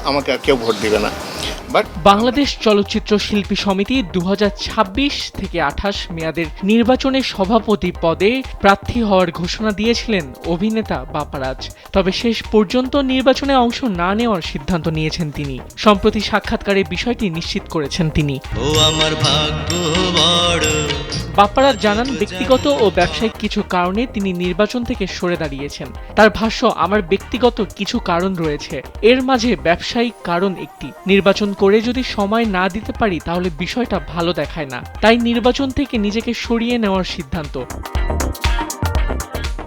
আমাকে আর কেউ ভোট দিবে না। বাট বাংলাদেশ চলচ্চিত্র শিল্পী সমিতি 2026 থেকে 28 মেয়াদের নির্বাচনে সভাপতি পদে প্রার্থী হওয়ার ঘোষণা দিয়েছিলেন অভিনেতা বাপ্পারাজ। তবে শেষ পর্যন্ত নির্বাচনে অংশ না নেওয়ার সিদ্ধান্ত নিয়েছেন তিনি। সম্প্রতি সাক্ষাৎকারে বিষয়টি নিশ্চিত করেছেন তিনি। বাপ্পারাজ জানান, ব্যক্তিগত ও ব্যবসায়িক কিছু কারণে তিনি নির্বাচন থেকে সরে দাঁড়িয়েছেন। তার ভাষ্য, আমার ব্যক্তিগত কিছু কারণ রয়েছে, এর মাঝে ব্যবসায়িক কারণ একটি। নির্বাচন করে যদি সময় না দিতে পারি তাহলে বিষয়টা ভালো দেখায় না, তাই নির্বাচন থেকে নিজেকে সরিয়ে নেওয়ার সিদ্ধান্ত।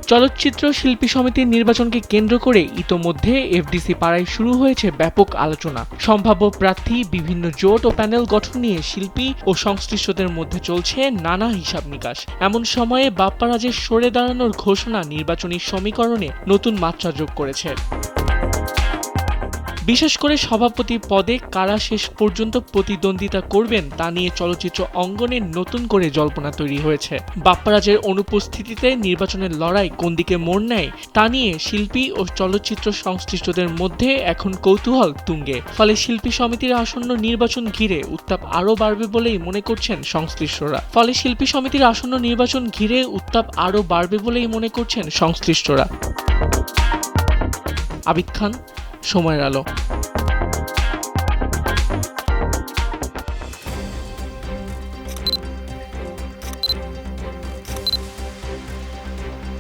চলচ্চিত্র শিল্পী সমিতির নির্বাচনকে কেন্দ্র করে ইতোমধ্যে এফডিসি পাড়ায় শুরু হয়েছে ব্যাপক আলোচনা। সম্ভাব্য প্রার্থী, বিভিন্ন জোট ও প্যানেল গঠন নিয়ে শিল্পী ও সংশ্লিষ্টদের মধ্যে চলছে নানা হিসাব নিকাশ। এমন সময়ে বাপ্পারাজের সরে দাঁড়ানোর ঘোষণা নির্বাচনী সমীকরণে নতুন মাত্রা যোগ করেছে। বিশেষ করে সভাপতি পদে কারা শেষ পর্যন্ত প্রতিদ্বন্দ্বিতা করবেন তা নিয়ে চলচ্চিত্র অঙ্গনে নতুন করে জল্পনা তৈরি হয়েছে। বাপ্পারাজের অনুপস্থিতিতে নির্বাচনের লড়াই কোন দিকে মোড় নেয় তা নিয়ে শিল্পী ও চলচ্চিত্র সংশ্লিষ্টদের মধ্যে এখন কৌতূহল তুঙ্গে। ফলে শিল্পী সমিতির আসন্ন নির্বাচন ঘিরে উত্তাপ আরও বাড়বে বলেই মনে করছেন সংশ্লিষ্টরা। আবিদ খান, সময়ের আলো।